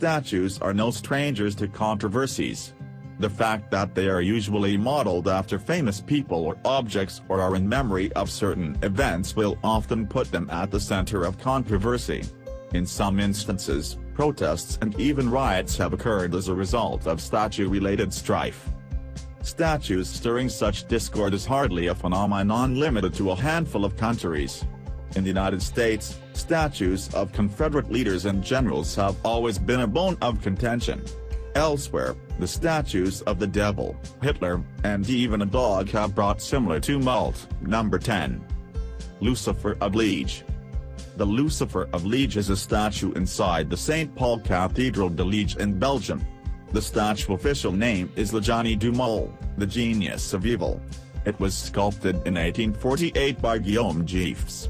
statues are no strangers to controversies. The fact that they are usually modeled after famous people or objects or are in memory of certain events will often put them at the center of controversy. In some instances, protests and even riots have occurred as a result of statue-related strife. Statues stirring such discord is hardly a phenomenon limited to a handful of countries. In the United States, statues of Confederate leaders and generals have always been a bone of contention. Elsewhere, the statues of the devil, Hitler, and even a dog have brought similar tumult. Number 10. Lucifer of Liege. The Lucifer of Liege is a statue inside the St. Paul Cathedral de Liege in Belgium. The statue's official name is Le Génie du Mal, the genius of evil. It was sculpted in 1848 by Guillaume Geffes.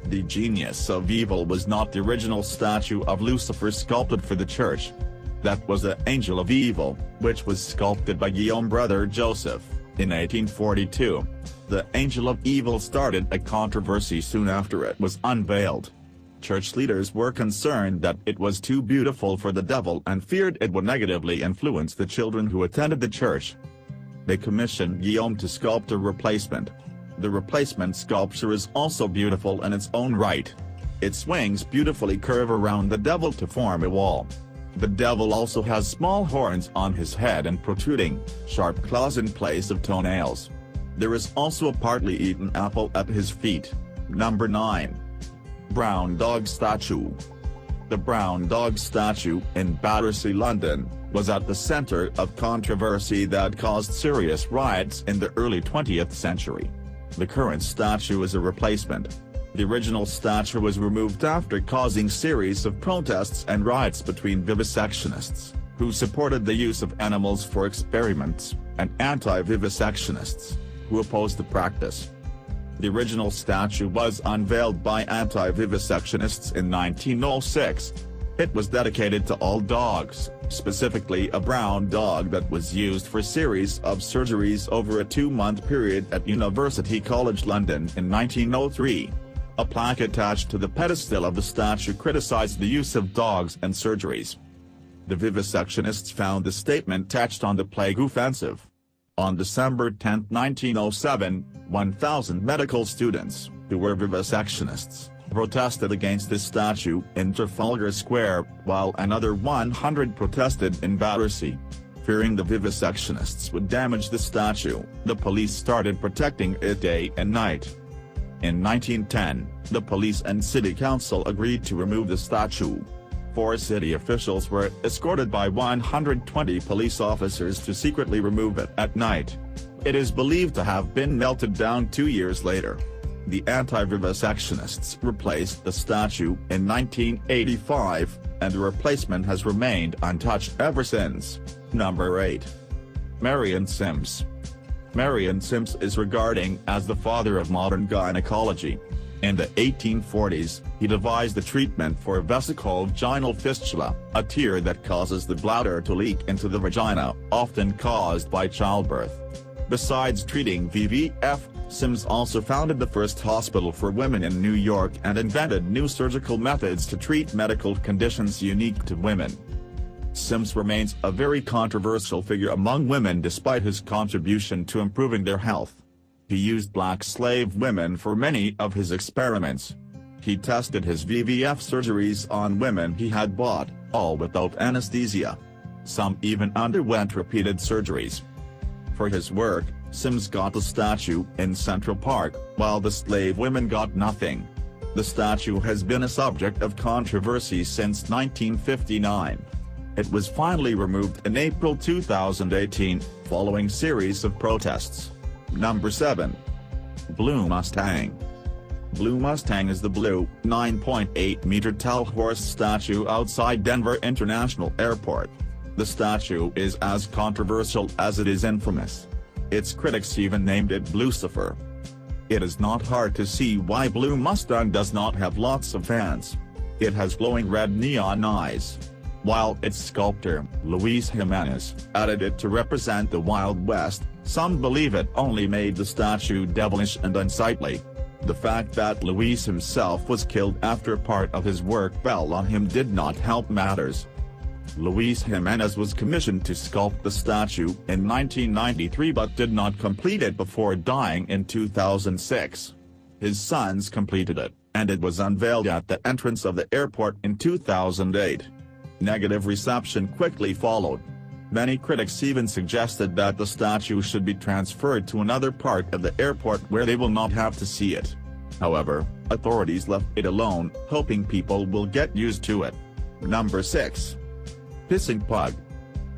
The genius of evil was not the original statue of Lucifer sculpted for the church. That was the Angel of Evil, which was sculpted by Guillaume's brother Joseph, in 1842. The Angel of Evil started a controversy soon after it was unveiled. Church leaders were concerned that it was too beautiful for the devil and feared it would negatively influence the children who attended the church. They commissioned Guillaume to sculpt a replacement. The replacement sculpture is also beautiful in its own right. Its wings beautifully curve around the devil to form a wall. The devil also has small horns on his head and protruding, sharp claws in place of toenails. There is also a partly eaten apple at his feet. Number 9. Brown Dog Statue. The Brown Dog statue in Battersea, London, was at the centre of controversy that caused serious riots in the early 20th century. The current statue is a replacement. The original statue was removed after causing series of protests and riots between vivisectionists, who supported the use of animals for experiments, and anti-vivisectionists, who opposed the practice. The original statue was unveiled by anti-vivisectionists in 1906. It was dedicated to all dogs, specifically a brown dog that was used for a series of surgeries over a 2-month period at University College London in 1903. A plaque attached to the pedestal of the statue criticized the use of dogs and surgeries. The vivisectionists found the statement attached on the plaque offensive. On December 10, 1907, 1,000 medical students, who were vivisectionists, protested against this statue in Trafalgar Square, while another 100 protested in Battersea. Fearing the vivisectionists would damage the statue, the police started protecting it day and night. In 1910, the police and city council agreed to remove the statue. 4 city officials were escorted by 120 police officers to secretly remove it at night. It is believed to have been melted down 2 years later. The anti-vivisectionists replaced the statue in 1985, and the replacement has remained untouched ever since. Number 8. Marion Sims. Marion Sims is regarded as the father of modern gynecology. In the 1840s, he devised the treatment for vesicovaginal fistula, a tear that causes the bladder to leak into the vagina, often caused by childbirth. Besides treating VVF, Sims also founded the first hospital for women in New York and invented new surgical methods to treat medical conditions unique to women. Sims remains a very controversial figure among women despite his contribution to improving their health. He used black slave women for many of his experiments. He tested his VVF surgeries on women he had bought, all without anesthesia. Some even underwent repeated surgeries. For his work, Sims got a statue in Central Park, while the slave women got nothing. The statue has been a subject of controversy since 1959. It was finally removed in April 2018, following series of protests. Number 7. Blue Mustang. Blue Mustang is the blue, 9.8-meter-tall horse statue outside Denver International Airport. The statue is as controversial as it is infamous. Its critics even named it Blucifer. It is not hard to see why Blue Mustang does not have lots of fans. It has glowing red neon eyes. While its sculptor, Luis Jimenez, added it to represent the Wild West, some believe it only made the statue devilish and unsightly. The fact that Luis himself was killed after part of his work fell on him did not help matters. Luis Jimenez was commissioned to sculpt the statue in 1993 but did not complete it before dying in 2006. His sons completed it, and it was unveiled at the entrance of the airport in 2008. Negative reception quickly followed. Many critics even suggested that the statue should be transferred to another part of the airport where they will not have to see it. However, authorities left it alone, hoping people will get used to it. Number 6. Pissing Pug.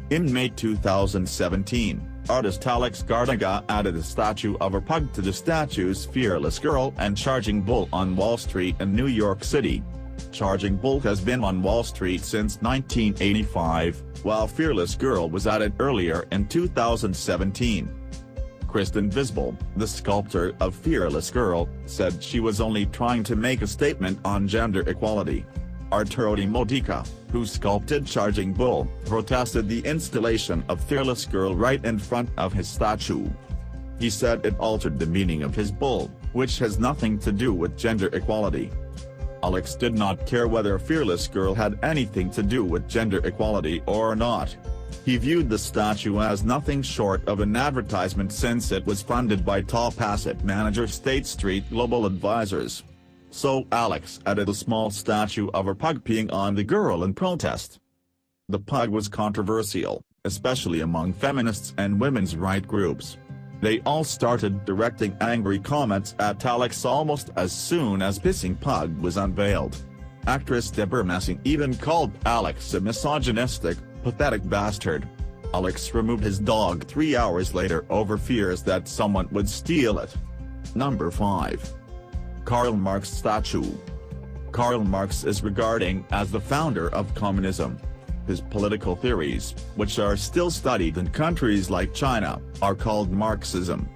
In May 2017, artist Alex Gardaga added a statue of a pug to the statues Fearless Girl and Charging Bull on Wall Street in New York City. Charging Bull has been on Wall Street since 1985, while Fearless Girl was added earlier in 2017. Kristen Visbal, the sculptor of Fearless Girl, said she was only trying to make a statement on gender equality. Arturo Di Modica, who sculpted Charging Bull, protested the installation of Fearless Girl right in front of his statue. He said it altered the meaning of his bull, which has nothing to do with gender equality. Alex did not care whether Fearless Girl had anything to do with gender equality or not. He viewed the statue as nothing short of an advertisement since it was funded by top asset manager State Street Global Advisors. So Alex added a small statue of a pug peeing on the girl in protest. The pug was controversial, especially among feminists and women's rights groups. They all started directing angry comments at Alex almost as soon as Pissing Pug was unveiled. Actress Debra Messing even called Alex a misogynistic, pathetic bastard. Alex removed his dog 3 hours later over fears that someone would steal it. Number 5. Karl Marx statue. Karl Marx is regarded as the founder of communism. His political theories, which are still studied in countries like China, are called Marxism.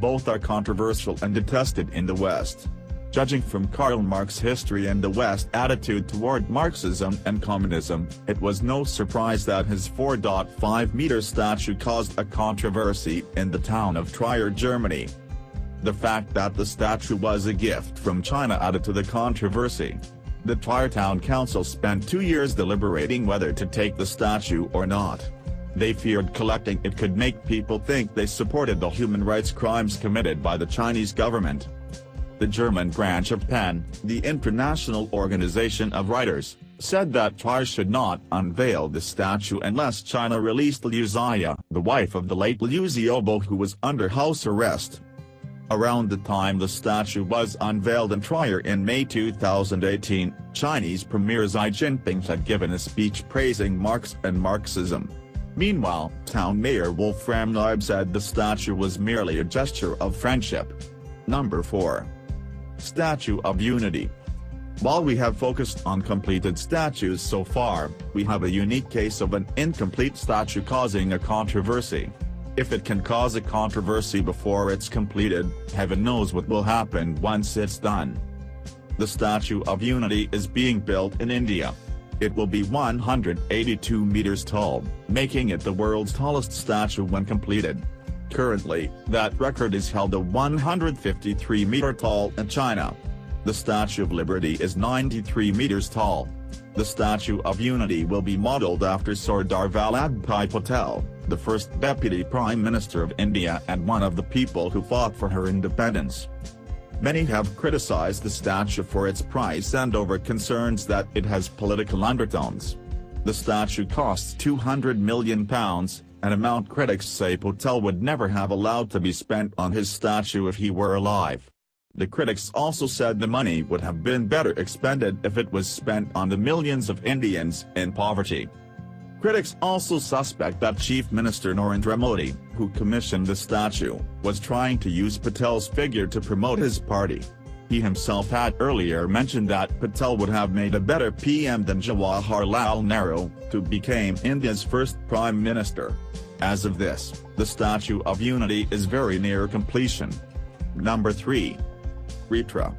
Both are controversial and detested in the West. Judging from Karl Marx's history and the West's attitude toward Marxism and communism, it was no surprise that his 4.5-meter statue caused a controversy in the town of Trier, Germany. The fact that the statue was a gift from China added to the controversy. The Trier Town Council spent 2 years deliberating whether to take the statue or not. They feared collecting it could make people think they supported the human rights crimes committed by the Chinese government. The German branch of PEN, the International Organization of Writers, said that Trier should not unveil the statue unless China released Liu Xia, the wife of the late Liu Xiaobo, who was under house arrest. Around the time the statue was unveiled in Trier in May 2018, Chinese Premier Xi Jinping had given a speech praising Marx and Marxism. Meanwhile, town mayor Wolfram Leib said the statue was merely a gesture of friendship. Number 4. Statue of Unity. While we have focused on completed statues so far, we have a unique case of an incomplete statue causing a controversy. If it can cause a controversy before it's completed, heaven knows what will happen once it's done. The Statue of Unity is being built in India. It will be 182 meters tall, making it the world's tallest statue when completed. Currently, that record is held at 153 meter tall in China. The Statue of Liberty is 93 meters tall. The Statue of Unity will be modeled after Sardar Vallabhbhai Patel, the first Deputy Prime Minister of India and one of the people who fought for her independence. Many have criticized the statue for its price and over concerns that it has political undertones. The statue costs £200 million, an amount critics say Patel would never have allowed to be spent on his statue if he were alive. The critics also said the money would have been better expended if it was spent on the millions of Indians in poverty. Critics also suspect that Chief Minister Narendra Modi, who commissioned the statue, was trying to use Patel's figure to promote his party. He himself had earlier mentioned that Patel would have made a better PM than Jawaharlal Nehru, who became India's first Prime Minister. As of this, the Statue of Unity is very near completion. Number 3. Petra.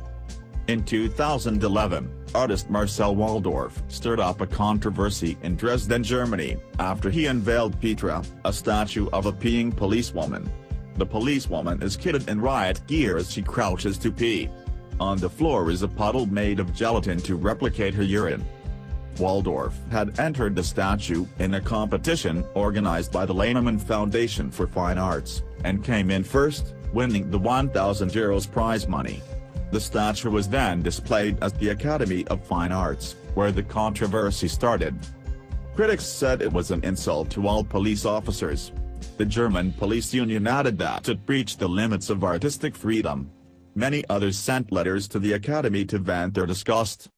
In 2011, artist Marcel Waldorf stirred up a controversy in Dresden, Germany, after he unveiled Petra, a statue of a peeing policewoman. The policewoman is kitted in riot gear as she crouches to pee. On the floor is a puddle made of gelatin to replicate her urine. Waldorf had entered the statue in a competition organized by the Leinemann Foundation for Fine Arts, and came in first, winning the €1,000 prize money. The statue was then displayed at the Academy of Fine Arts, where the controversy started. Critics said it was an insult to all police officers. The German police union added that it breached the limits of artistic freedom. Many others sent letters to the Academy to vent their disgust.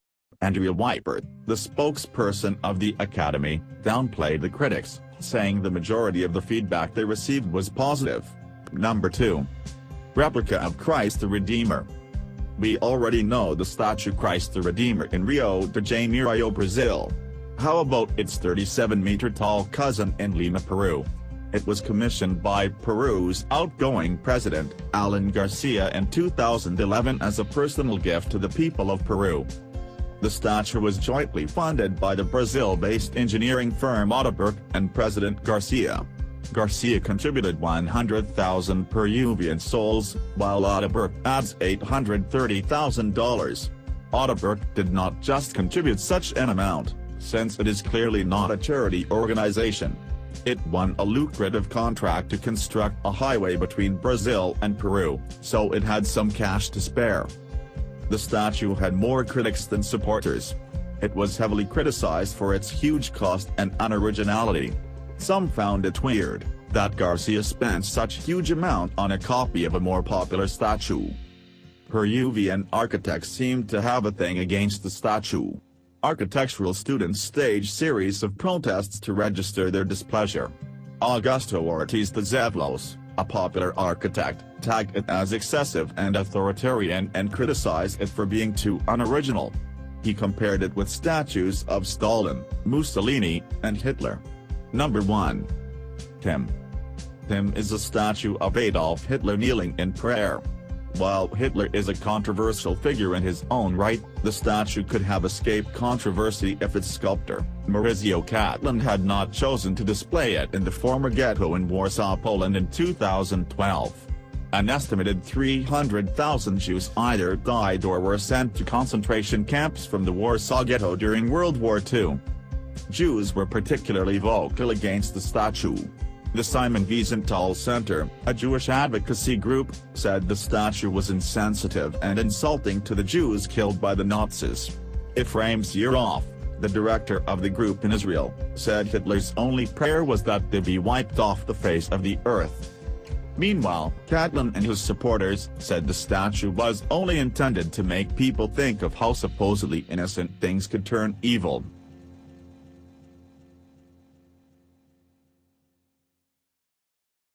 Andrea Weipert, the spokesperson of the Academy, downplayed the critics, saying the majority of the feedback they received was positive. Number 2. Replica of Christ the Redeemer. We already know the statue Christ the Redeemer in Rio de Janeiro, Brazil. How about its 37-meter-tall cousin in Lima, Peru? It was commissioned by Peru's outgoing president, Alan Garcia, in 2011 as a personal gift to the people of Peru. The statue was jointly funded by the Brazil-based engineering firm Odebrecht and President Garcia. Garcia contributed 100,000 Peruvian soles, while Odebrecht adds $830,000. Odebrecht did not just contribute such an amount, since it is clearly not a charity organization. It won a lucrative contract to construct a highway between Brazil and Peru, so it had some cash to spare. The statue had more critics than supporters. It was heavily criticized for its huge cost and unoriginality. Some found it weird that Garcia spent such huge amount on a copy of a more popular statue. Peruvian architects seemed to have a thing against the statue. Architectural students staged series of protests to register their displeasure. Augusto Ortiz de Zevallos, a popular architect, tagged it as excessive and authoritarian and criticized it for being too unoriginal. He compared it with statues of Stalin, Mussolini, and Hitler. Number 1. Tim. Tim is a statue of Adolf Hitler kneeling in prayer. While Hitler is a controversial figure in his own right, the statue could have escaped controversy if its sculptor, Maurizio Cattelan, had not chosen to display it in the former ghetto in Warsaw, Poland in 2012. An estimated 300,000 Jews either died or were sent to concentration camps from the Warsaw Ghetto during World War II. Jews were particularly vocal against the statue. The Simon Wiesenthal Center, a Jewish advocacy group, said the statue was insensitive and insulting to the Jews killed by the Nazis. Ephraim Zierov, the director of the group in Israel, said Hitler's only prayer was that they be wiped off the face of the earth. Meanwhile, Cattelan and his supporters said the statue was only intended to make people think of how supposedly innocent things could turn evil.